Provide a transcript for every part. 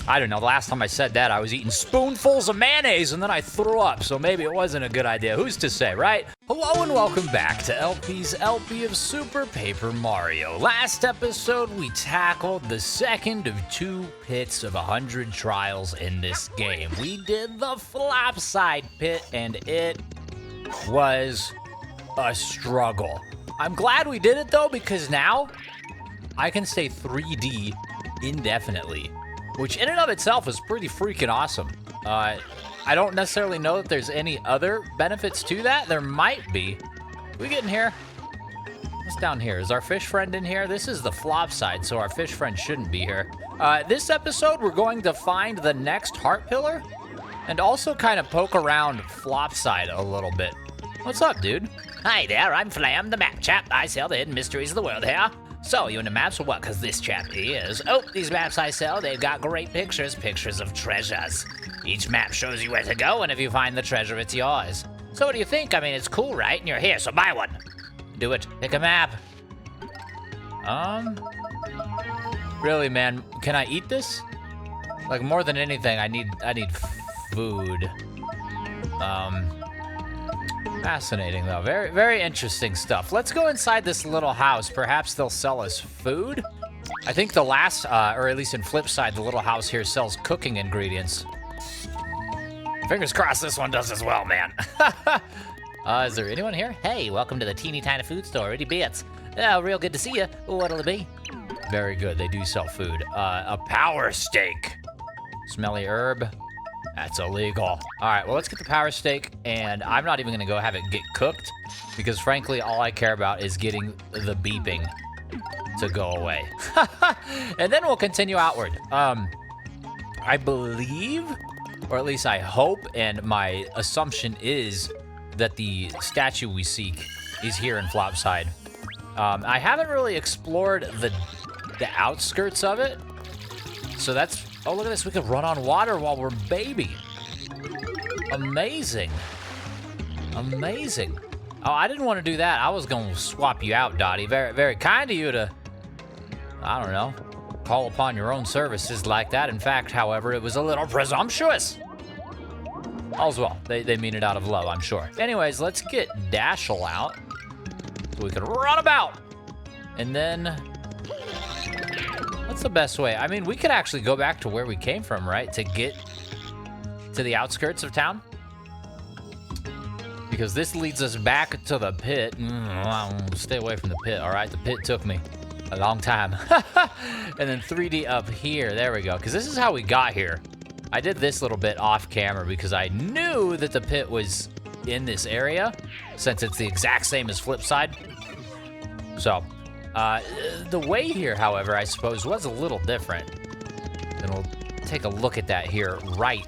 I don't know, the last time I said that, I was eating spoonfuls of mayonnaise and then I threw up, so maybe it wasn't a good idea. Who's to say, right? Hello and welcome back to LP's LP of SuperPaper Mario. Last episode, we tackled the second of 2 pits of 100 trials in this game. We did the flopside pit, and it was a struggle. I'm glad we did it, though, because now I can stay 3D indefinitely, which in and of itself is pretty freaking awesome. I don't necessarily know that there's any other benefits to that. There might be. We get in here. What's down here? Is our fish friend in here? This is the flop side, so our fish friend shouldn't be here. This episode, we're going to find the next heart pillar and also kind of poke around flop side a little bit. What's up, dude? Hi there, I'm Flam, the map chap. I sell the hidden mysteries of the world here. So, you into maps or what? Because this chap is. Oh, these maps I sell, they've got great pictures of treasures. Each map shows you where to go, and if you find the treasure, it's yours. So what do you think? I mean, it's cool, right? And you're here, so buy one. Do it. Pick a map. Really, man, can I eat this? Like, more than anything, I need food. Fascinating, though. Very, very interesting stuff. Let's go inside this little house. Perhaps they'll sell us food. I think the last, or at least in Flipside, the little house here sells cooking ingredients. Fingers crossed this one does as well, man. Is there anyone here? Hey, welcome to the teeny tiny food store. Itty bits. Oh, real good to see you. What'll it be? Very good. They do sell food. A power steak. Smelly herb. That's illegal. All right, well, let's get the power steak, and I'm not even gonna go have it get cooked, because frankly, all I care about is getting the beeping to go away. And then we'll continue outward. I believe, or at least I hope, and my assumption is that the statue we seek is here in Flopside. I haven't really explored the outskirts of it, so that's... Oh, look at this. We could run on water while we're baby. Amazing. Amazing. Oh, I didn't want to do that. I was going to swap you out, Dottie. Very, very kind of you to, I don't know, call upon your own services like that. In fact, however, it was a little presumptuous. All's well. They mean it out of love, I'm sure. Anyways, let's get Dashel out so we can run about. And then... What's the best way? I mean, we could actually go back to where we came from, right? To get to the outskirts of town. Because this leads us back to the pit. Stay away from the pit, all right? The pit took me a long time. And then 3D up here. There we go. Because this is how we got here. I did this little bit off camera because I knew that the pit was in this area, since it's the exact same as Flipside. So... the way here, however, I suppose, was a little different. And we'll take a look at that here right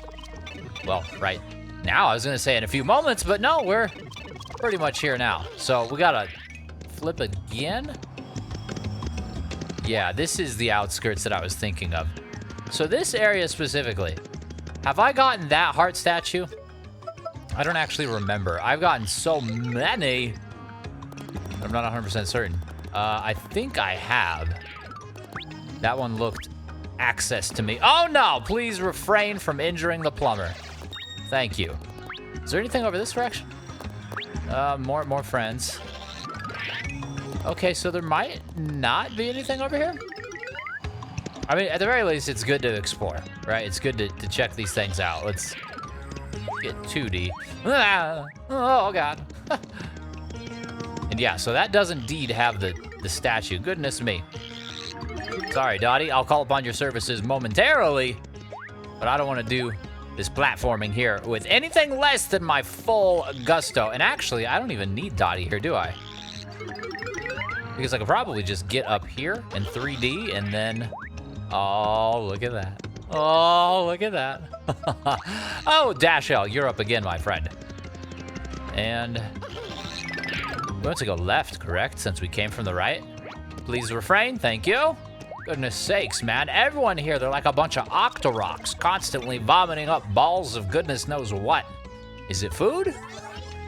now. I was going to say in a few moments, but no, we're pretty much here now. So we got to flip again. Yeah, this is the outskirts that I was thinking of. So this area specifically, have I gotten that heart statue? I don't actually remember. I've gotten so many, I'm not 100% certain. I think I have. That one looked access to me. Oh no, please refrain from injuring the plumber. Thank you. Is there anything over this direction? More friends. Okay, so there might not be anything over here. I mean, at the very least, it's good to explore, right? It's good to check these things out. Let's get 2D. Oh God. And yeah, so that does indeed have the statue. Goodness me. Sorry, Dottie. I'll call upon your services momentarily, but I don't want to do this platforming here with anything less than my full gusto. And actually, I don't even need Dottie here, do I? Because I could probably just get up here in 3D and then... Oh, look at that. Oh, look at that. Oh, Dashel, you're up again, my friend. And... we want to go left, correct? Since we came from the right. Please refrain, thank you. Goodness sakes, man. Everyone here, they're like a bunch of octoroks, constantly vomiting up balls of goodness knows what. Is it food?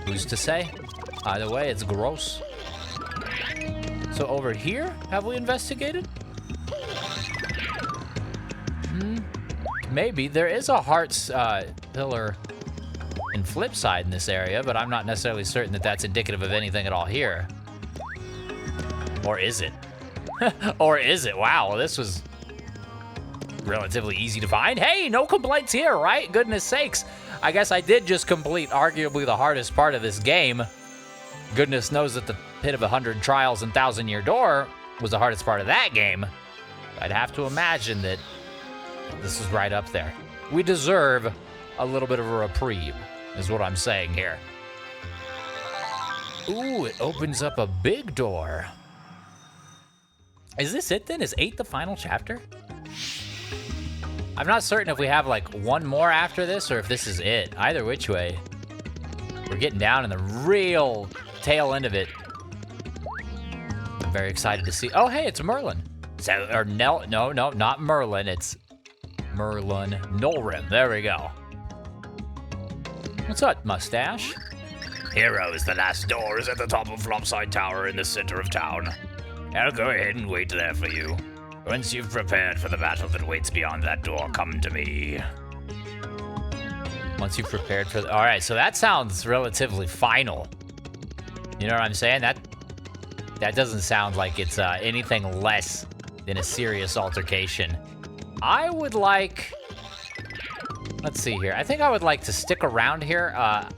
Who's to say? Either way, it's gross. So over here, have we investigated? maybe there is a heart's pillar and flip side in this area, but I'm not necessarily certain that that's indicative of anything at all here. Or is it? Or is it? Wow, this was relatively easy to find. Hey, no complaints here, right? Goodness sakes. I guess I did just complete arguably the hardest part of this game. Goodness knows that the Pit of 100 Trials and 1,000-Year Door was the hardest part of that game. I'd have to imagine that this is right up there. We deserve a little bit of a reprieve, is what I'm saying here. Ooh, it opens up a big door. Is this it then? Is 8 the final chapter? I'm not certain if we have like one more after this or if this is it. Either which way, we're getting down in the real tail end of it. I'm very excited to see. Oh, hey, it's Merlin. So, or no, not Merlin. It's Merlin Nolrim. There we go. What's up, mustache? Heroes, the last door is at the top of Flopside Tower in the center of town. I'll go ahead and wait there for you. Once you've prepared for the battle that waits beyond that door, come to me. Once you've prepared for all right, so that sounds relatively final. You know what I'm saying? That doesn't sound like it's anything less than a serious altercation. I would like... Let's see here. I think I would like to stick around here,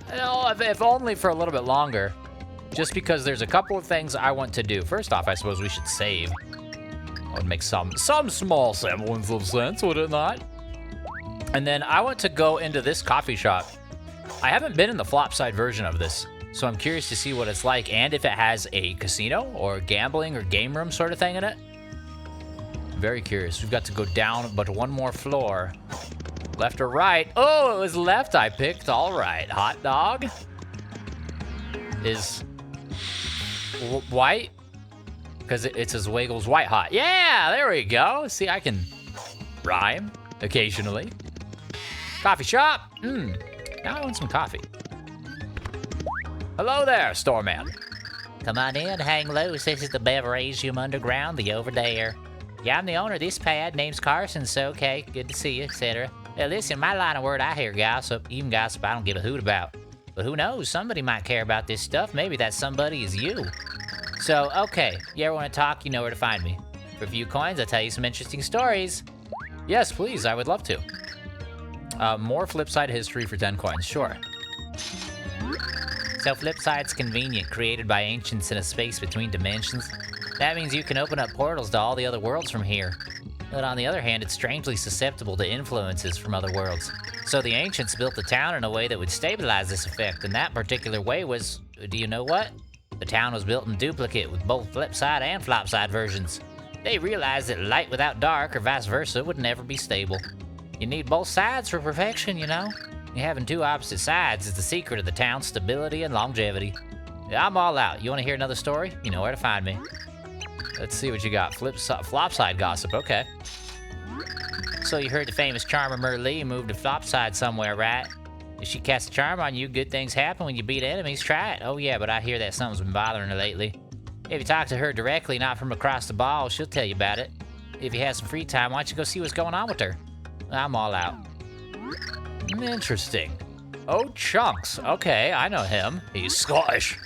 if only for a little bit longer, just because there's a couple of things I want to do. First off, I suppose we should save. That would make some small semblance of sense, would it not? And then I want to go into this coffee shop. I haven't been in the Flopside version of this, so I'm curious to see what it's like and if it has a casino or gambling or game room sort of thing in it. Very curious. We've got to go down but one more floor. Left or right? Oh, it was left I picked. All right. Hot dog is white because it says Wiggles White Hot. Yeah, there we go. See, I can rhyme occasionally. Coffee shop. Now I want some coffee. Hello there, storeman. Come on in, hang loose. This is the Beverasium Underground, the over there. Yeah, I'm the owner of this pad. Name's Carson, so okay, good to see you, etc. Now listen, my line of word, I hear gossip. Even gossip I don't give a hoot about. But who knows, somebody might care about this stuff. Maybe that somebody is you. So, okay, you ever want to talk, you know where to find me. For a few coins, I'll tell you some interesting stories. Yes, please, I would love to. More Flipside history for 10 coins, sure. So Flipside's convenient, created by ancients in a space between dimensions. That means you can open up portals to all the other worlds from here. But on the other hand, it's strangely susceptible to influences from other worlds. So the ancients built the town in a way that would stabilize this effect, and that particular way was, do you know what? The town was built in duplicate with both Flipside and Flopside versions. They realized that light without dark, or vice versa, would never be stable. You need both sides for perfection, you know? Having two opposite sides is the secret of the town's stability and longevity. I'm all out. You want to hear another story? You know where to find me. Let's see what you got. Flopside gossip, okay. So you heard the famous charmer Merlee moved to Flopside somewhere, right? If she casts a charm on you, good things happen when you beat enemies. Try it. Oh yeah, but I hear that something's been bothering her lately. If you talk to her directly, not from across the ball, she'll tell you about it. If you have some free time, why don't you go see what's going on with her? I'm all out. Interesting. Oh, Chunks. Okay, I know him. He's Scottish.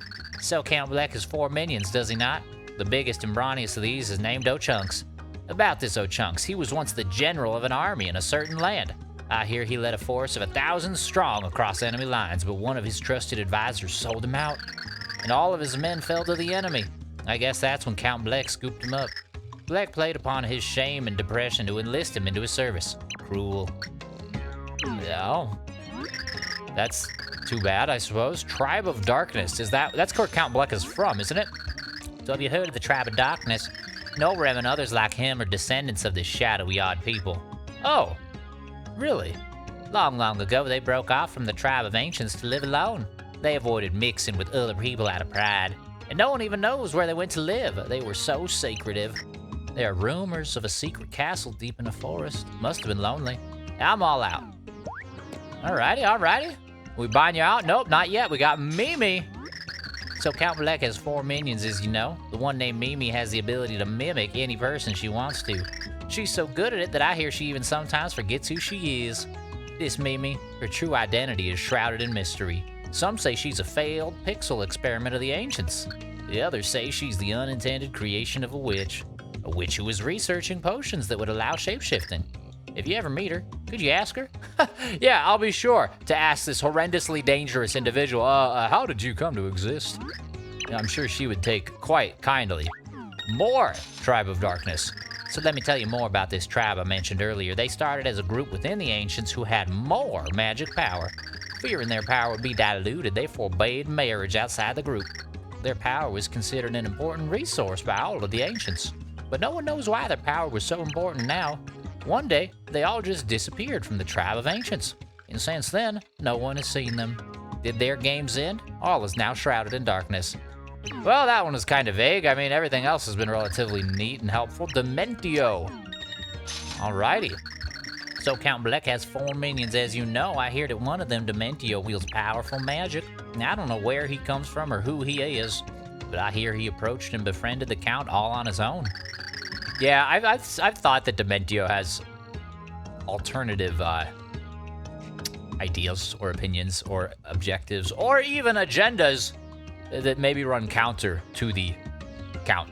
So Count Bleck has 4 minions, does he not? The biggest and brawniest of these is named O'Chunks. About this O'Chunks, he was once the general of an army in a certain land. I hear he led a force of 1,000 strong across enemy lines, but one of his trusted advisors sold him out, and all of his men fell to the enemy. I guess that's when Count Bleck scooped him up. Bleck played upon his shame and depression to enlist him into his service. Cruel. No. That's too bad, I suppose. Tribe of Darkness. That's where Count Bleck is from, isn't it? So have you heard of the Tribe of Darkness? Nolrim and others like him are descendants of this shadowy odd people. Oh, really? Long, long ago, they broke off from the tribe of ancients to live alone. They avoided mixing with other people out of pride, and no one even knows where they went to live. They were so secretive. There are rumors of a secret castle deep in the forest. Must have been lonely. I'm all out. Alrighty. We buying you out? Nope, not yet. We got Mimi. So Count Bleck has 4 minions, as you know. The one named Mimi has the ability to mimic any person she wants to. She's so good at it that I hear she even sometimes forgets who she is. This Mimi, her true identity is shrouded in mystery. Some say she's a failed pixel experiment of the ancients. The others say she's the unintended creation of a witch who was researching potions that would allow shapeshifting. If you ever meet her, could you ask her? Yeah, I'll be sure to ask this horrendously dangerous individual, how did you come to exist? I'm sure she would take quite kindly. More Tribe of Darkness. So let me tell you more about this tribe I mentioned earlier. They started as a group within the ancients who had more magic power. Fearing their power would be diluted, they forbade marriage outside the group. Their power was considered an important resource by all of the ancients. But no one knows why their power was so important now. One day, they all just disappeared from the tribe of ancients. And since then, no one has seen them. Did their games end? All is now shrouded in darkness. Well, that one was kind of vague. I mean, everything else has been relatively neat and helpful. Dementio. Alrighty. So Count Bleck has 4 minions, as you know. I hear that one of them, Dementio, wields powerful magic. Now, I don't know where he comes from or who he is, but I hear he approached and befriended the Count all on his own. Yeah, I've thought that Dementio has alternative ideas or opinions or objectives or even agendas that maybe run counter to the Count.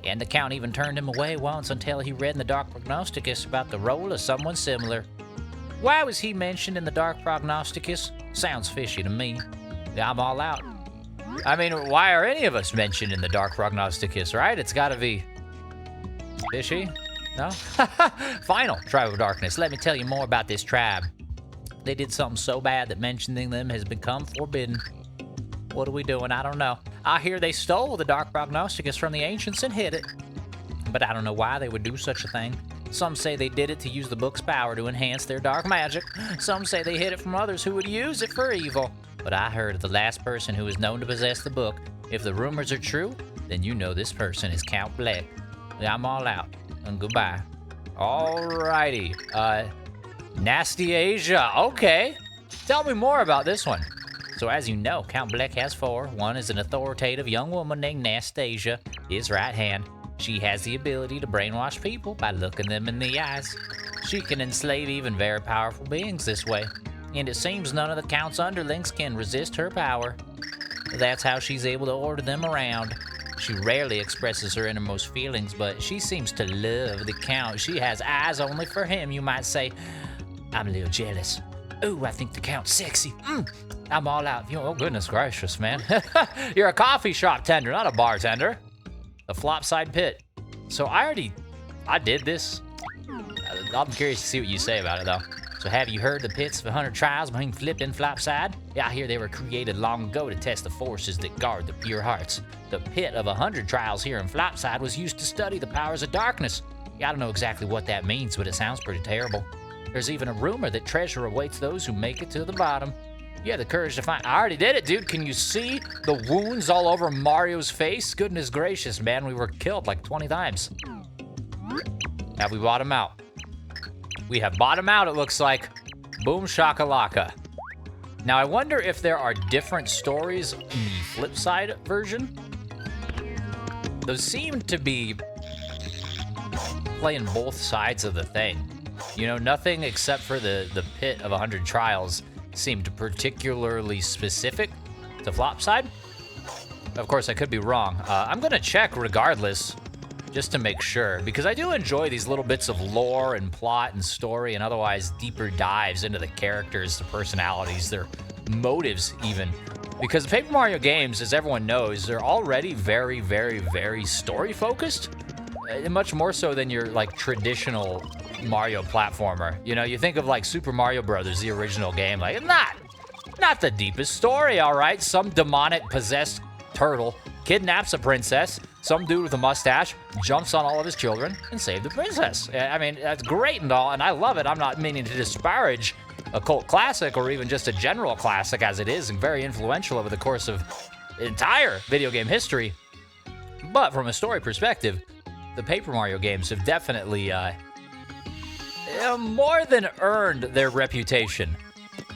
And the Count even turned him away once until he read in the Dark Prognosticus about the role of someone similar. Why was he mentioned in the Dark Prognosticus? Sounds fishy to me. Yeah, I'm all out. I mean, why are any of us mentioned in the Dark Prognosticus, right? It's gotta be fishy? No? Final Tribe of Darkness. Let me tell you more about this tribe. They did something so bad that mentioning them has become forbidden. What are we doing? I don't know. I hear they stole the Dark Prognosticus from the ancients and hid it. But I don't know why they would do such a thing. Some say they did it to use the book's power to enhance their dark magic. Some say they hid it from others who would use it for evil. But I heard of the last person who is known to possess the book. If the rumors are true, then you know this person is Count Bleck. I'm all out. And goodbye. Alrighty. Nasty Asia. Okay. Tell me more about this one. So as you know, Count Bleck has 4. One is an authoritative young woman named Nastasia, his right hand. She has the ability to brainwash people by looking them in the eyes. She can enslave even very powerful beings this way. And it seems none of the Count's underlings can resist her power. That's how she's able to order them around. She rarely expresses her innermost feelings, but she seems to love the Count. She has eyes only for him, you might say. I'm a little jealous. Ooh, I think the Count's sexy. I'm all out. Oh, goodness gracious, man. You're a coffee shop tender, not a bartender. The Flopside Pit. So I did this. I'm curious to see what you say about it, though. So have you heard the pits of 100 trials between Flip and Flopside? Yeah, I hear they were created long ago to test the forces that guard the pure hearts. The pit of 100 trials here in Flopside was used to study the powers of darkness. Yeah, I don't know exactly what that means, but it sounds pretty terrible. There's even a rumor that treasure awaits those who make it to the bottom. You have the courage to find... I already did it, dude. Can you see the wounds all over Mario's face? Goodness gracious, man. We were killed like 20 times. Have we bought him out? We have bought him out, it looks like. Boom shakalaka. Now, I wonder if there are different stories in the flip side version. Those seem to be playing both sides of the thing. You know, nothing except for the pit of 100 trials seemed particularly specific to Flopside. Of course, I could be wrong. I'm gonna check regardless, just to make sure, because I do enjoy these little bits of lore and plot and story and otherwise deeper dives into the characters, the personalities, their motives even. Because the Paper Mario games, as everyone knows, they're already very, very, very story-focused. Much more so than your, like, traditional Mario platformer. You know, you think of, like, Super Mario Brothers, the original game, like, not the deepest story, all right? Some demonic possessed turtle kidnaps a princess, some dude with a mustache jumps on all of his children and saves the princess. I mean, that's great and all, and I love it. I'm not meaning to disparage a cult classic or even just a general classic as it is and very influential over the course of entire video game history. But from a story perspective, the Paper Mario games have definitely more than earned their reputation,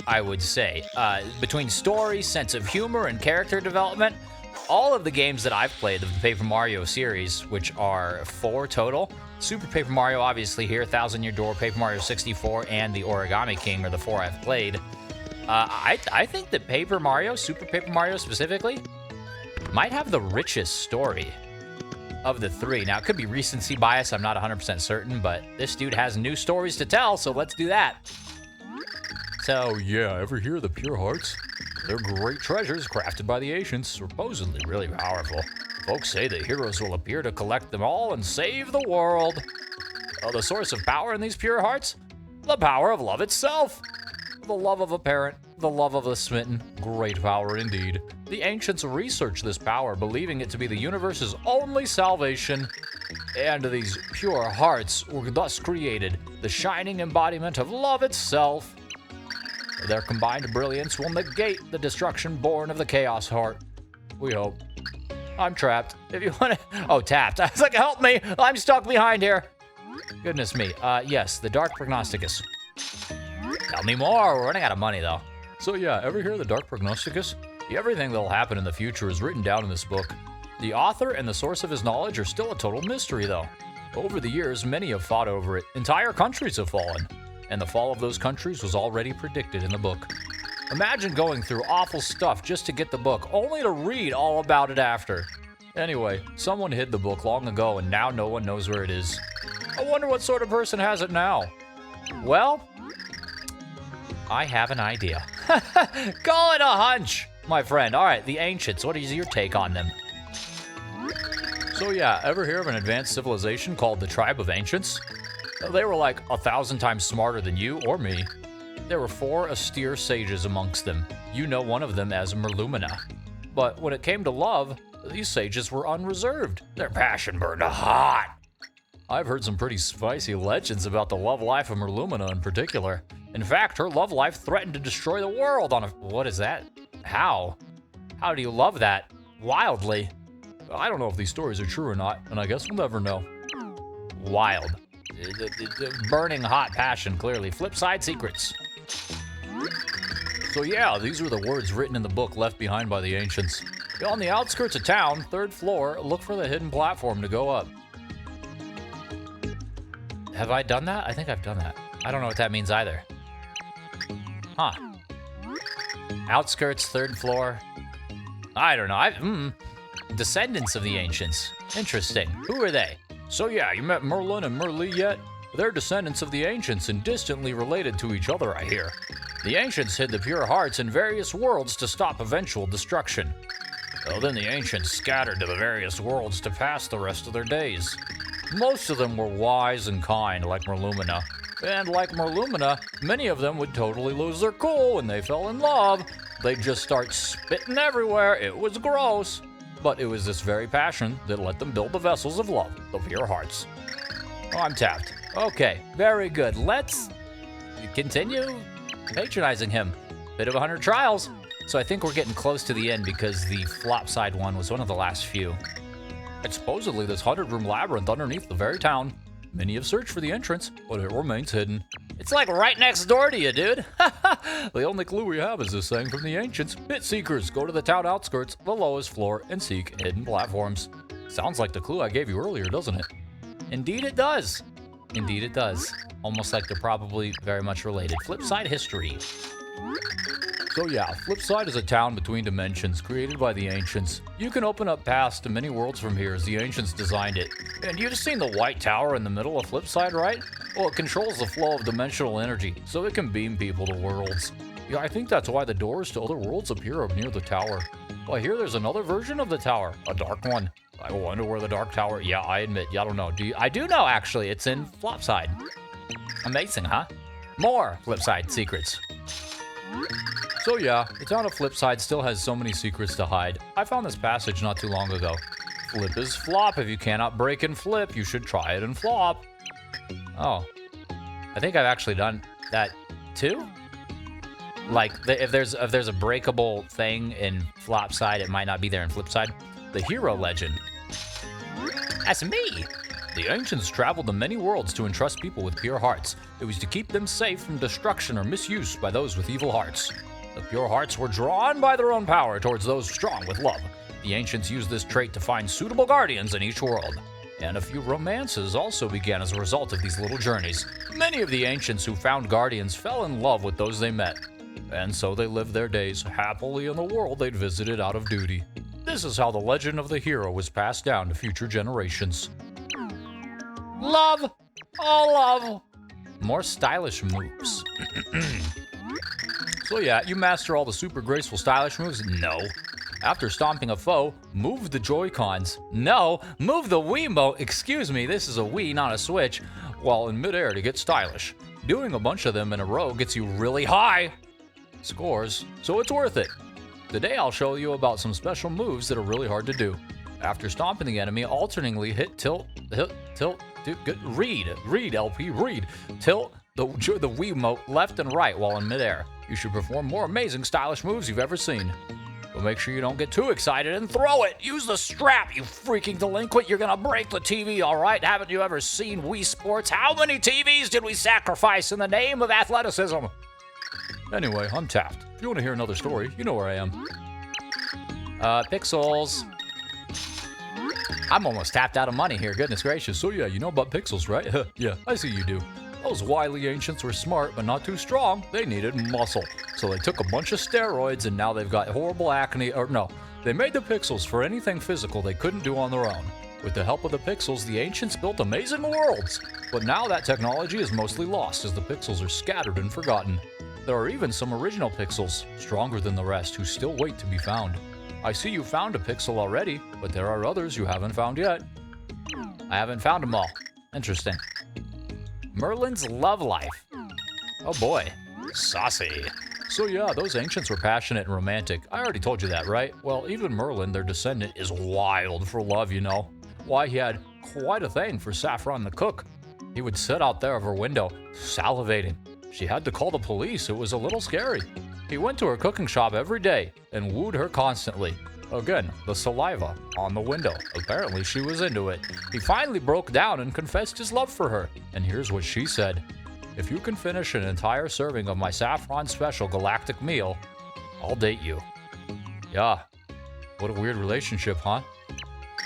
I would say. Between story, sense of humor, and character development, all of the games that I've played of the Paper Mario series, which are 4 total, Super Paper Mario, obviously here, Thousand Year Door, Paper Mario 64, and the Origami King are the 4 I've played. I think that Paper Mario, Super Paper Mario specifically, might have the richest story of the 3. Now, it could be recency bias, I'm not 100% certain, but this dude has new stories to tell, so let's do that. So, yeah, ever hear of the Pure Hearts? They're great treasures crafted by the ancients, supposedly really powerful. Folks say that heroes will appear to collect them all and save the world. The source of power in these Pure Hearts? The power of love itself. The love of a parent, the love of the smitten. Great power indeed. The ancients researched this power, believing it to be the universe's only salvation. And these Pure Hearts were thus created, the shining embodiment of love itself. Their combined brilliance will negate the destruction born of the Chaos Heart. We hope. I'm trapped. If you want to... Oh, tapped. I was like, help me! I'm stuck behind here. Goodness me. Yes, the Dark Prognosticus. Tell me more. We're running out of money, though. So yeah, ever hear of the Dark Prognosticus? Everything that'll happen in the future is written down in this book. The author and the source of his knowledge are still a total mystery, though. Over the years, many have fought over it. Entire countries have fallen. And the fall of those countries was already predicted in the book. Imagine going through awful stuff just to get the book, only to read all about it after. Anyway, someone hid the book long ago, and now no one knows where it is. I wonder what sort of person has it now. Well, I have an idea. Call it a hunch, my friend. All right, the ancients, what is your take on them? So yeah, ever hear of an advanced civilization called the Tribe of Ancients? They were like 1,000 times smarter than you or me. There were 4 austere sages amongst them. You know one of them as Merlumina. But when it came to love, these sages were unreserved. Their passion burned hot. I've heard some pretty spicy legends about the love life of Merlumina in particular. In fact, her love life threatened to destroy the world on a... What is that? How? How do you love that? Wildly. I don't know if these stories are true or not, and I guess we'll never know. Wild. Burning hot passion, clearly. Flip side secrets. So yeah, these are the words written in the book left behind by the ancients. On the outskirts of town, 3rd floor, look for the hidden platform to go up. Have I done that? I think I've done that. I don't know what that means either. Huh. Outskirts, 3rd floor. I don't know. Descendants of the ancients. Interesting. Who are they? So yeah, you met Merlin and Merli yet? They're descendants of the ancients and distantly related to each other, I hear. The ancients hid the Pure Hearts in various worlds to stop eventual destruction. Well, then the ancients scattered to the various worlds to pass the rest of their days. Most of them were wise and kind, like Merlumina. And like Merlumina, many of them would totally lose their cool when they fell in love. They'd just start spitting everywhere. It was gross. But it was this very passion that let them build the vessels of love, the Pure Hearts. Oh, I'm tapped. Okay, very good. Let's continue patronizing him. Bit of 100 trials. So I think we're getting close to the end because the flop side one was one of the last few. It's supposedly this 100-room labyrinth underneath the very town. Many have searched for the entrance, but it remains hidden. It's like right next door to you, dude. The only clue we have is this saying from the ancients. Pit seekers, go to the town outskirts, the lowest floor, and seek hidden platforms. Sounds like the clue I gave you earlier, doesn't it? Indeed it does. Indeed it does. Almost like they're probably very much related. Flipside history. So yeah, Flipside is a town between dimensions created by the ancients. You can open up paths to many worlds from here as the ancients designed it. And you've seen the white tower in the middle of Flipside, right? Well, it controls the flow of dimensional energy, so it can beam people to worlds. Yeah, I think that's why the doors to other worlds appear up near the tower. Well, I hear there's another version of the tower, a dark one. I wonder where the dark tower... Yeah, I admit, I don't know. I do know, actually. It's in Flopside. Amazing, huh? More Flipside secrets. So yeah, the town of Flipside still has so many secrets to hide. I found this passage not too long ago. Flip is flop. If you cannot break and flip, you should try it and flop. Oh. I think I've actually done that too? Like, if there's a breakable thing in Flopside, it might not be there in Flipside. The hero legend. That's me! The ancients traveled to many worlds to entrust people with pure hearts. It was to keep them safe from destruction or misuse by those with evil hearts. The pure hearts were drawn by their own power towards those strong with love. The ancients used this trait to find suitable guardians in each world. And a few romances also began as a result of these little journeys. Many of the ancients who found guardians fell in love with those they met. And so they lived their days happily in the world they'd visited out of duty. This is how the legend of the hero was passed down to future generations. Love! Oh, love! More stylish moves. So yeah, you master all the super graceful stylish moves? No. After stomping a foe, move the Joy-Cons. No, move the Wiimote. Excuse me, this is a Wii, not a Switch. While in midair to get stylish. Doing a bunch of them in a row gets you really high scores, so it's worth it. Today I'll show you about some special moves that are really hard to do. After stomping the enemy, alternately hit tilt, read LP, read, tilt the Wiimote left and right while in midair. You should perform more amazing stylish moves you've ever seen. But make sure you don't get too excited and throw it. Use the strap, you freaking delinquent. You're gonna break the TV, all right? Haven't you ever seen Wii Sports? How many TVs did we sacrifice in the name of athleticism? Anyway, I'm Taft. If you want to hear another story, you know where I am. Pixels. I'm almost tapped out of money here, goodness gracious. So yeah, you know about pixels, right? Yeah, I see you do. Those wily ancients were smart, but not too strong. They needed muscle. So they took a bunch of steroids, and now they've got horrible acne. Or no, they made the pixels for anything physical they couldn't do on their own. With the help of the pixels, the ancients built amazing worlds. But now that technology is mostly lost, as the pixels are scattered and forgotten. There are even some original pixels, stronger than the rest, who still wait to be found. I see you found a pixel already, but there are others you haven't found yet. I haven't found them all. Interesting. Merlin's love life. Oh boy, saucy. So yeah, those ancients were passionate and romantic. I already told you that, right? Well, even Merlin, their descendant, is wild for love, you know. Why, he had quite a thing for Saffron the cook. He would sit out there of her window, salivating. She had to call the police. It was a little scary. He went to her cooking shop every day and wooed her constantly. Again, the saliva on the window. Apparently she was into it. He finally broke down and confessed his love for her. And here's what she said. If you can finish an entire serving of my saffron special galactic meal, I'll date you. Yeah, what a weird relationship, huh?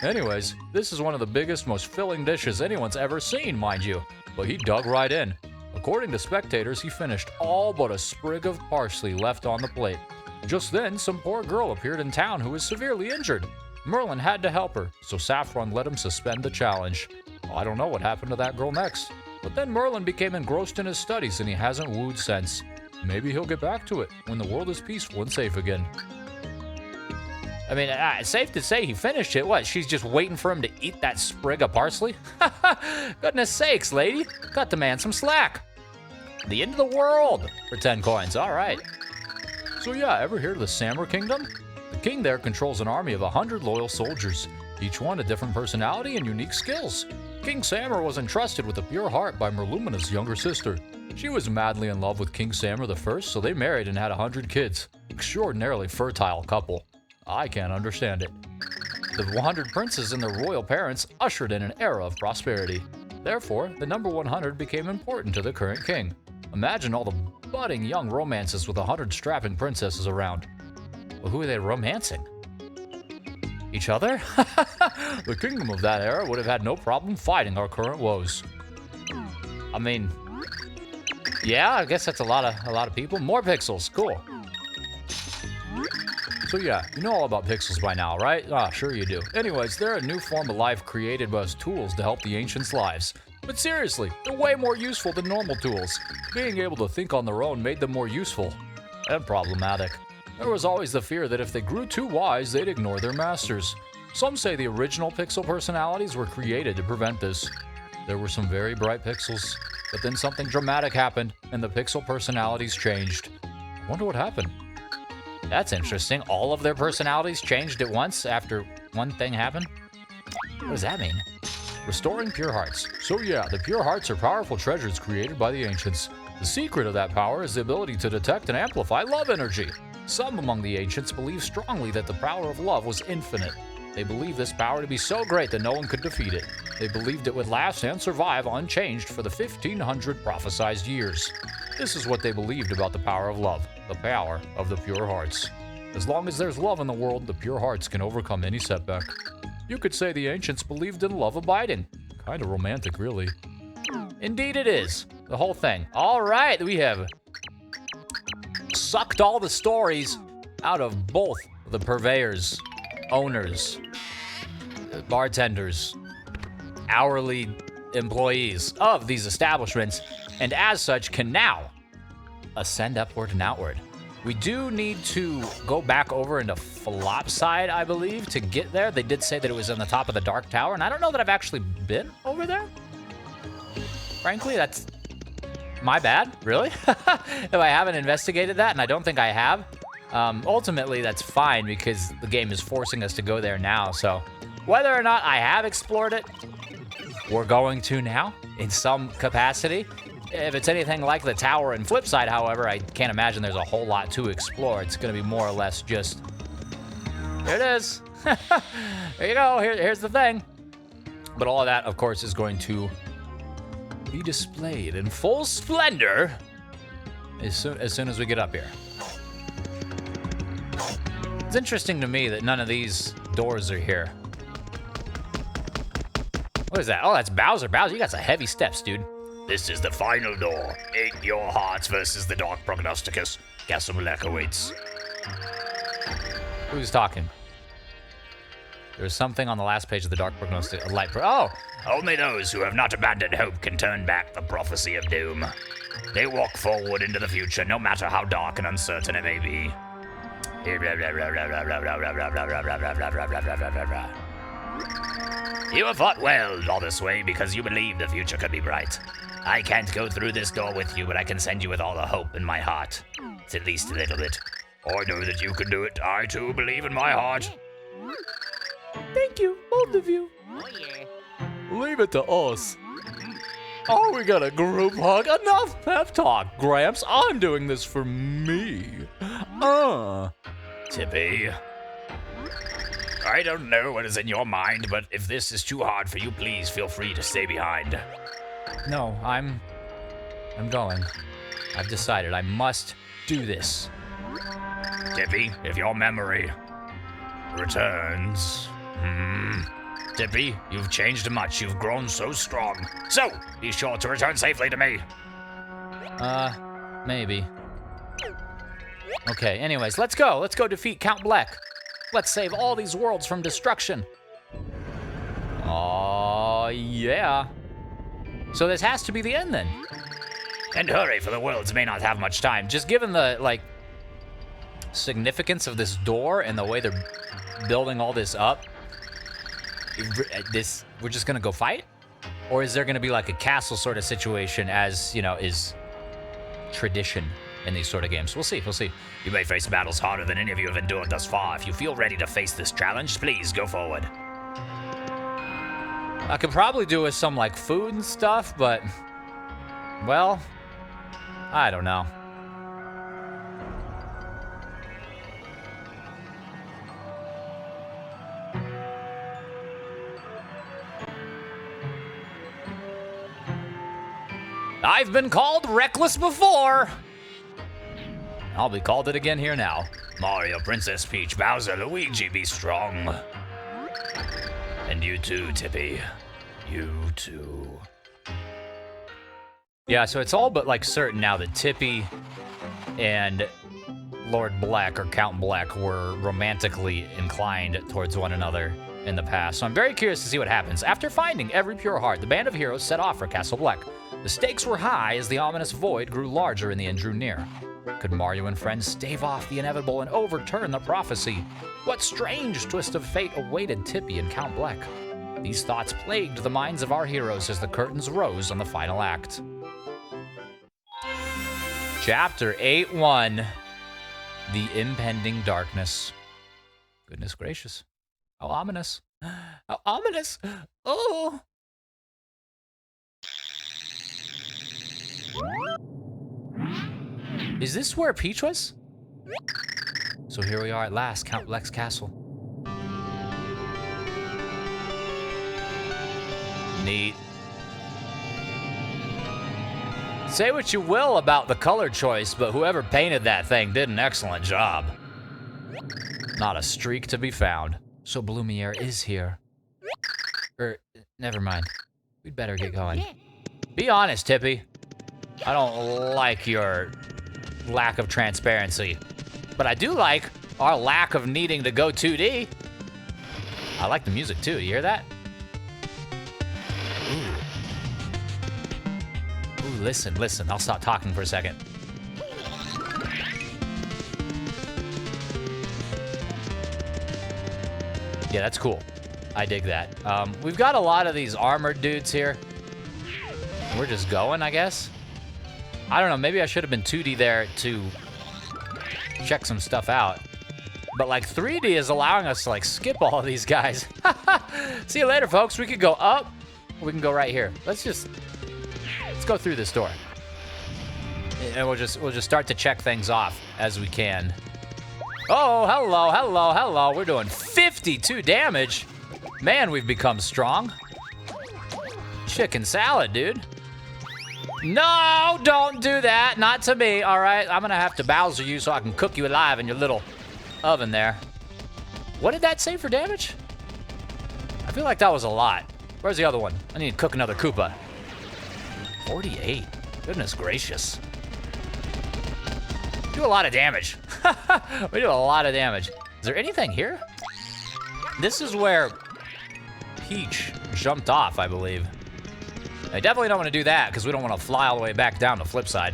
Anyways, this is one of the biggest, most filling dishes anyone's ever seen, mind you. But he dug right in. According to spectators, he finished all but a sprig of parsley left on the plate. Just then, some poor girl appeared in town who was severely injured. Merlin had to help her, so Saffron let him suspend the challenge. I don't know what happened to that girl next. But then Merlin became engrossed in his studies and he hasn't wooed since. Maybe he'll get back to it when the world is peaceful and safe again. I mean, it's safe to say he finished it. What, she's just waiting for him to eat that sprig of parsley? Goodness sakes, lady. Cut the man some slack. The end of the world for 10 coins. All right. So yeah, ever hear of the Samur Kingdom? The king there controls an army of 100 loyal soldiers, each one a different personality and unique skills. King Samur was entrusted with a pure heart by Merlumina's younger sister. She was madly in love with King Samur I, so they married and had 100 kids. Extraordinarily fertile couple. I can't understand it. The 100 princes and their royal parents ushered in an era of prosperity. Therefore, the number 100 became important to the current king. Imagine all the budding young romances with 100 strapping princesses around. Well, who are they romancing? Each other? The kingdom of that era would have had no problem fighting our current woes. I mean, yeah, I guess that's a lot of people. More pixels, cool. So yeah, you know all about pixels by now, right? Ah, sure you do. Anyways, they're a new form of life created as tools to help the ancients' lives. But seriously, they're way more useful than normal tools. Being able to think on their own made them more useful and problematic. There was always the fear that if they grew too wise, they'd ignore their masters. Some say the original pixel personalities were created to prevent this. There were some very bright pixels, but then something dramatic happened and the pixel personalities changed. I wonder what happened. That's interesting. All of their personalities changed at once after one thing happened? What does that mean? Restoring pure hearts. So yeah, the pure hearts are powerful treasures created by the ancients. The secret of that power is the ability to detect and amplify love energy. Some among the ancients believed strongly that the power of love was infinite. They believed this power to be so great that no one could defeat it. They believed it would last and survive unchanged for the 1500 prophesized years. This is what they believed about the power of love, the power of the pure hearts. As long as there's love in the world, the pure hearts can overcome any setback. You could say the ancients believed in love abiding. Kind of romantic, really. Indeed it is. The whole thing. All right, we have sucked all the stories out of both the purveyors, owners, bartenders, hourly employees of these establishments, and as such can now ascend upward and outward. We do need to go back over into Flopside, I believe, to get there. They did say that it was on the top of the Dark Tower, and I don't know that I've actually been over there. Frankly, that's my bad, really. If I haven't investigated that, and I don't think I have. Ultimately, that's fine because the game is forcing us to go there now. So whether or not I have explored it, we're going to now in some capacity. If it's anything like the tower in Flipside, however, I can't imagine there's a whole lot to explore. It's going to be more or less just, here it is. There you go. Here's the thing. But all of that, of course, is going to be displayed in full splendor as soon as we get up here. It's interesting to me that none of these doors are here. What is that? Oh, that's Bowser. Bowser, you got some heavy steps, dude. This is the final door. 8 your hearts versus the Dark Prognosticus. Castle Bleck awaits. Who's talking? There's something on the last page of the Dark Prognostic. Oh! Only those who have not abandoned hope can turn back the prophecy of doom. They walk forward into the future, no matter how dark and uncertain it may be. You have fought well all this way because you believe the future could be bright. I can't go through this door with you, but I can send you with all the hope in my heart. It's at least a little bit. I know that you can do it. I too believe in my heart. Thank you, both of you. Oh, yeah. Leave it to us. Oh, we got a group hug. Enough pep talk, Gramps. I'm doing this for me. Tippy. I don't know what is in your mind, but if this is too hard for you, please feel free to stay behind. No, I'm going. I've decided I must do this. Tippy, if your memory returns. Tippy, you've changed much. You've grown so strong. So, be sure to return safely to me. Maybe. Okay, anyways, let's go. Let's go defeat Count Bleck. Let's save all these worlds from destruction. Oh, yeah. So this has to be the end then. And hurry, for the worlds may not have much time. Just given the, like, significance of this door and the way they're building all this up, we're just gonna go fight? Or is there gonna be like a castle sort of situation as, you know, is tradition in these sort of games? We'll see, we'll see. You may face battles harder than any of you have endured thus far. If you feel ready to face this challenge, please go forward. I could probably do with some like food and stuff, but, well, I don't know. I've been called reckless before. I'll be called it again here now. Mario, Princess Peach, Bowser, Luigi, be strong. And you too, Tippy. You too. Yeah, so it's all but like certain now that Tippy and Lord Bleck or Count Bleck were romantically inclined towards one another in the past. So I'm very curious to see what happens. After finding every pure heart, the band of heroes set off for Castle Bleck. The stakes were high as the ominous void grew larger and the end drew near. Could Mario and friends stave off the inevitable and overturn the prophecy? What strange twist of fate awaited Tippy and Count Bleck? These thoughts plagued the minds of our heroes as the curtains rose on the final act. Chapter 8-1, The Impending Darkness. Goodness gracious. How ominous. How ominous. Oh. Is this where Peach was? So here we are at last, Count Bleck's castle. Neat. Say what you will about the color choice, but whoever painted that thing did an excellent job. Not a streak to be found. So Blumiere is here. Or, never mind. We'd better get going. Be honest, Tippy. I don't like your lack of transparency. But I do like our lack of needing to go 2D. I like the music, too. You hear that? Ooh, listen. I'll stop talking for a second. Yeah, that's cool. I dig that. We've got a lot of these armored dudes here. We're just going, I guess. I don't know. Maybe I should have been 2D there to check some stuff out. But, like, 3D is allowing us to, like, skip all of these guys. See you later, folks. We could go up. Or we can go right here. Let's go through this door. And we'll just start to check things off as we can. Oh, hello. We're doing 52 damage. Man, we've become strong. Chicken salad, dude. No, don't do that. Not to me, all right? I'm going to have to Bowser you so I can cook you alive in your little oven there. What did that say for damage? I feel like that was a lot. Where's the other one? I need to cook another Koopa. 48. Goodness gracious. Do a lot of damage. We do a lot of damage. Is there anything here? This is where Peach jumped off, I believe. I definitely don't want to do that because we don't want to fly all the way back down the flip side.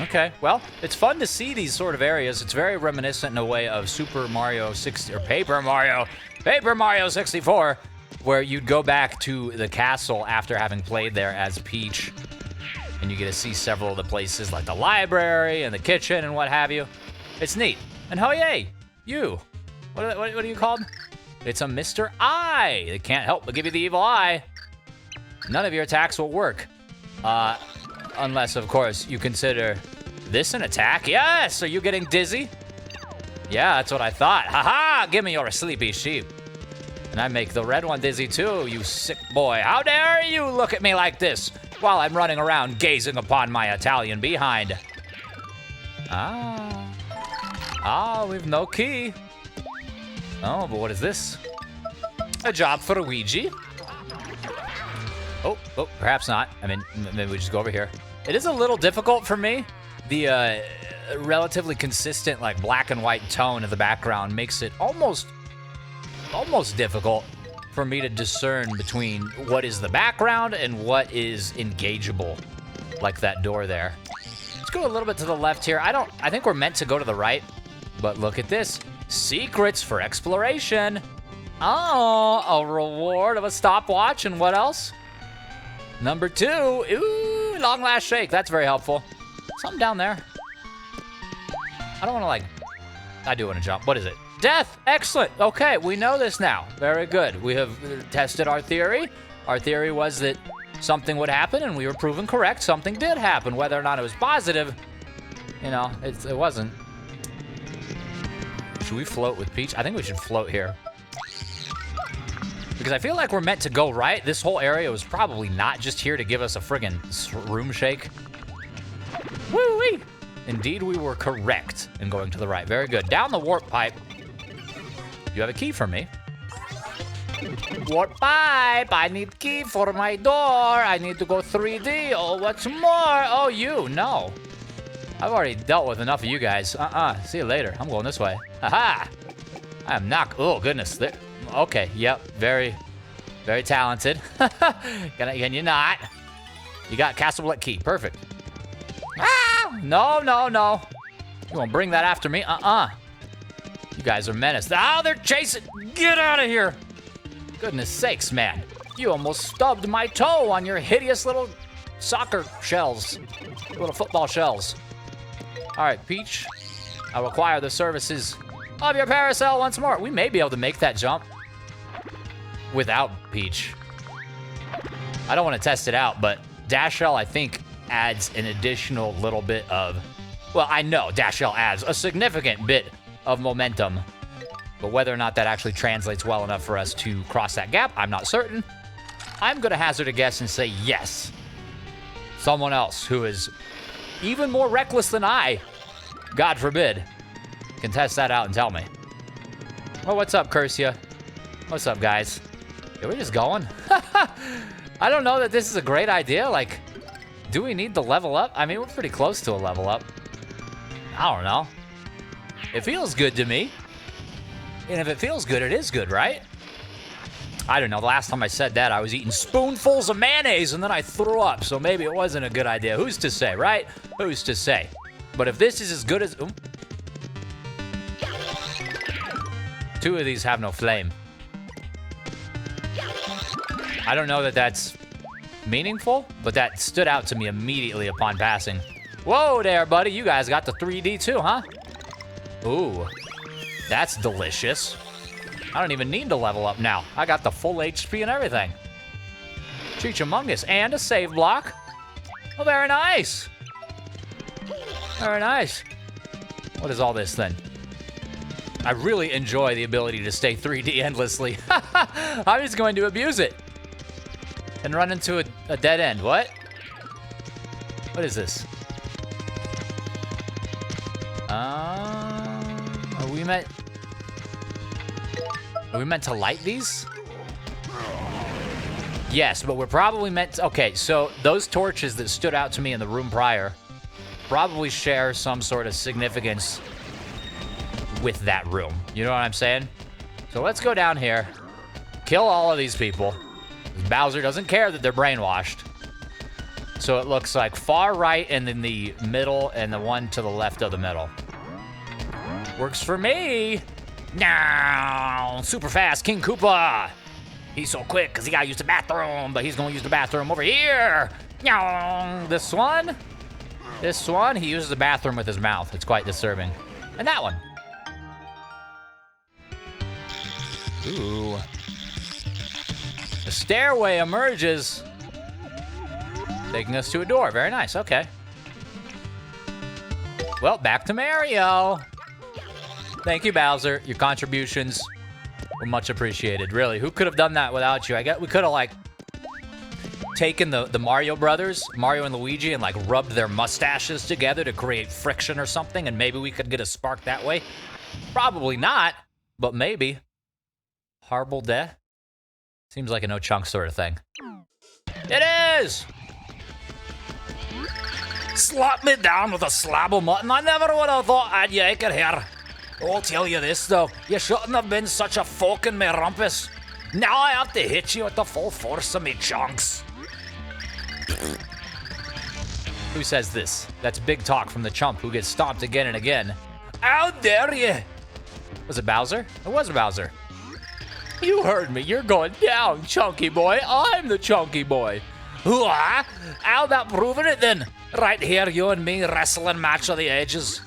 Okay, well, it's fun to see these sort of areas. It's very reminiscent in a way of Super Mario 60 or Paper Mario 64, where you'd go back to the castle after having played there as Peach, and you get to see several of the places like the library and the kitchen and what have you. It's neat. And oh yay, you. What are you called? It's a Mr. Eye. They can't help but give you the evil eye. None of your attacks will work. Unless, of course, you consider this an attack. Yes! Are you getting dizzy? Yeah, that's what I thought. Ha-ha! Give me your sleepy sheep. And I make the red one dizzy too, you sick boy. How dare you look at me like this while I'm running around gazing upon my Italian behind? We've no key. Oh, but what is this? A job for Luigi. Oh, perhaps not. I mean, maybe we just go over here. It is a little difficult for me. The relatively consistent, like, black and white tone of the background makes it almost difficult for me to discern between what is the background and what is engageable, like that door there. Let's go a little bit to the left here. I think we're meant to go to the right, but look at this. Secrets for exploration. Oh, a reward of a stopwatch, and what else? Number 2, ooh, long last shake. That's very helpful. Something down there. I don't want to I do want to jump. What is it? Death. Excellent. Okay, we know this now. Very good. We have tested our theory. Our theory was that something would happen, and we were proven correct. Something did happen. Whether or not it was positive, it wasn't. Should we float with Peach? I think we should float here. Because I feel like we're meant to go right. This whole area was probably not just here to give us a friggin' room shake. Woo-wee! Indeed, we were correct in going to the right. Very good. Down the warp pipe. You have a key for me. Warp pipe! I need key for my door. I need to go 3D. Oh, what's more? Oh, you. No. I've already dealt with enough of you guys. See you later. I'm going this way. Aha! I am not... Oh, goodness. Okay, yep, very, very talented. Can you not? You got Castle Bleck key, perfect. Ah! No. You won't bring that after me? You guys are menaced. Oh, they're chasing. Get out of here. Goodness sakes, man. You almost stubbed my toe on your hideous little soccer shells. Little football shells. All right, Peach. I require the services of your parasol once more. We may be able to make that jump without Peach. I don't want to test it out, but Dash L, I think, adds an additional little bit of... Well, I know Dash L adds a significant bit of momentum, but whether or not that actually translates well enough for us to cross that gap, I'm not certain. I'm going to hazard a guess and say yes. Someone else who is even more reckless than I, God forbid, can test that out and tell me. Well, what's up, Cursia? What's up, guys? Are we just going? I don't know that this is a great idea. Like, do we need to level up? I mean, we're pretty close to a level up. I don't know. It feels good to me. And if it feels good, it is good, right? I don't know. The last time I said that, I was eating spoonfuls of mayonnaise and then I threw up. So maybe it wasn't a good idea. Who's to say, right? Who's to say? But if this is as good as... Ooh. 2 of these have no flame. I don't know that that's meaningful, but that stood out to me immediately upon passing. Whoa there, buddy. You guys got the 3D too, huh? Ooh. That's delicious. I don't even need to level up now. I got the full HP and everything. Cheechamungus. And a save block. Oh, very nice. Very nice. What is all this then? I really enjoy the ability to stay 3D endlessly. I'm just going to abuse it. And run into a dead end. What? What is this? Are we meant to light these? Yes, but we're probably meant to... Okay, so those torches that stood out to me in the room prior probably share some sort of significance with that room. You know what I'm saying? So let's go down here, kill all of these people. Bowser doesn't care that they're brainwashed. So it looks like far right and then the middle and the one to the left of the middle. Works for me. Now, super fast King Koopa. He's so quick because he got to use the bathroom, but he's going to use the bathroom over here. Now, this one, he uses the bathroom with his mouth. It's quite disturbing. And that one. Ooh. A stairway emerges, taking us to a door. Very nice. Okay. Well, back to Mario. Thank you, Bowser. Your contributions were much appreciated. Really, who could have done that without you? I guess we could have, like, taken the Mario brothers, Mario and Luigi, and, like, rubbed their mustaches together to create friction or something, and maybe we could get a spark that way. Probably not, but maybe. Horrible death? Seems like a no chunk sort of thing. It is! Slap me down with a slab of mutton. I never would have thought I'd yank it here. I'll tell you this, though. You shouldn't have been such a folk in me rumpus. Now I have to hit you with the full force of me chunks. Who says this? That's big talk from the chump who gets stomped again and again. How dare you? Was it Bowser? It was Bowser. You heard me. You're going down, chunky boy. I'm the chunky boy. What? How about proving it then? Right here, you and me wrestling match of the ages.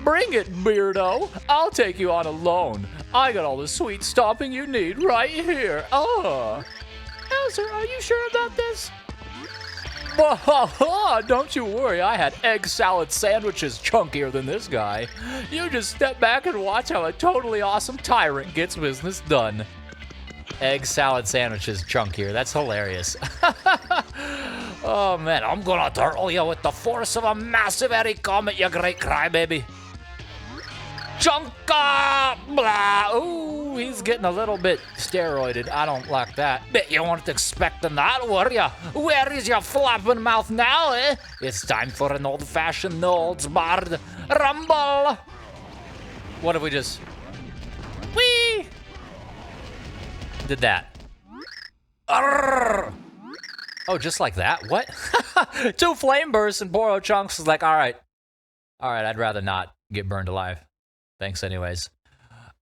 Bring it, Beardo. I'll take you on alone. I got all the sweet stomping you need right here. Bowser, are you sure about this? Don't you worry. I had egg salad sandwiches chunkier than this guy. You just step back and watch how a totally awesome tyrant gets business done. Egg salad sandwiches chunkier. That's hilarious. Oh, man, I'm gonna turtle you with the force of a massive airy comet, you great crybaby. Chunka! Blah! Ooh, he's getting a little bit steroided. I don't like that. Bet you weren't expecting that, were ya? Where is your flapping mouth now, eh? It's time for an old-fashioned Oldsbard rumble! What if we just... Whee! Did that. Arrgh! Oh, just like that? What? 2 flame bursts and poor old Chunks is like, all right, I'd rather not get burned alive. Thanks anyways.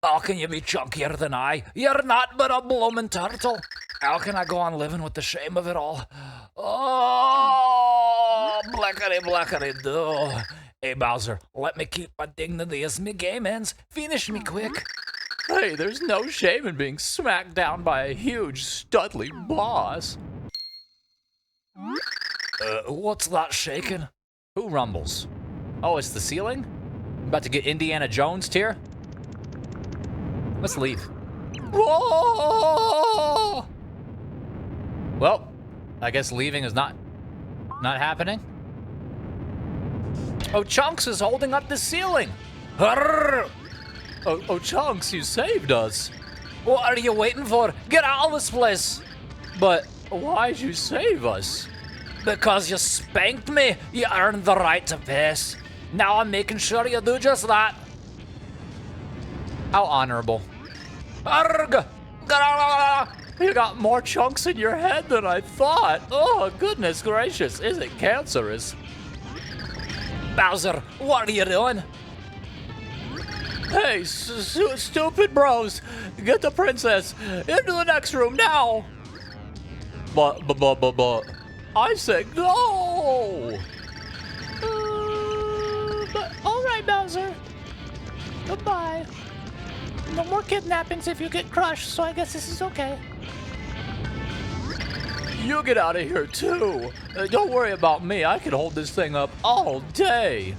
How can you be chunkier than I? You're not but a bloomin' turtle. How can I go on living with the shame of it all? Oh, blackity do. Hey, Bowser, let me keep my dignity as me game ends. Finish me quick. Hey, there's no shame in being smacked down by a huge, studly boss. What's that shaking? Who rumbles? Oh, it's the ceiling? About to get Indiana Jones here? Let's leave. Whoa! Well, I guess leaving is not happening. Oh, Chunks is holding up the ceiling. Arrgh! Oh, Chunks, you saved us. What are you waiting for? Get out of this place! But why'd you save us? Because you spanked me, you earned the right to piss. Now I'm making sure you do just that. How honorable. Arrgh! You got more chunks in your head than I thought. Oh, goodness gracious. Is it cancerous? Bowser, what are you doing? Hey, stupid bros. Get the princess into the next room now. But. I said go. But all right, Bowser. Goodbye. No more kidnappings if you get crushed, so I guess this is okay. You get out of here too. Don't worry about me. I can hold this thing up all day.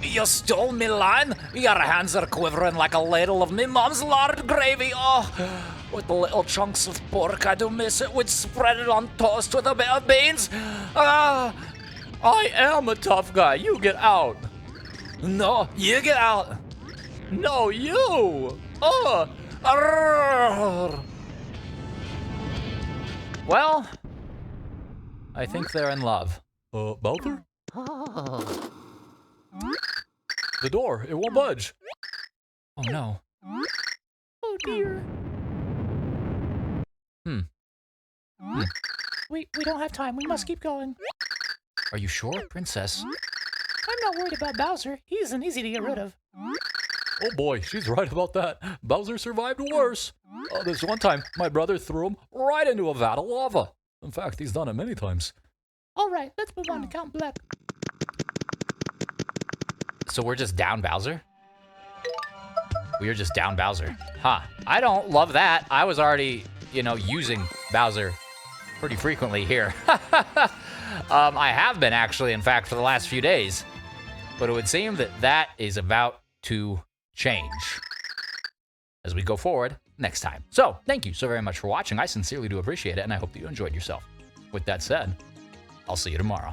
You stole me line? Your hands are quivering like a ladle of me mom's lard gravy. Oh, with the little chunks of pork, I do miss it. We'd spread it on toast with a bit of beans. Ah, I am a tough guy. You get out. no, you get out. No, you. Arrgh. Well, I think they're in love. Bowser? The door, it won't budge. Oh no. Oh dear. We don't have time. We must keep going. Are you sure, princess? I'm not worried about Bowser. He isn't easy to get rid of. Oh boy, she's right about that. Bowser survived worse. This one time, my brother threw him right into a vat of lava. In fact, he's done it many times. All right, let's move on to Count Bleck. So we're just down Bowser? We are just down Bowser. Huh. I don't love that. I was already, using Bowser pretty frequently here. I have been, actually, in fact, for the last few days. But it would seem that is about to change as we go forward next time. So, thank you so very much for watching. I sincerely do appreciate it, and I hope that you enjoyed yourself. With that said, I'll see you tomorrow.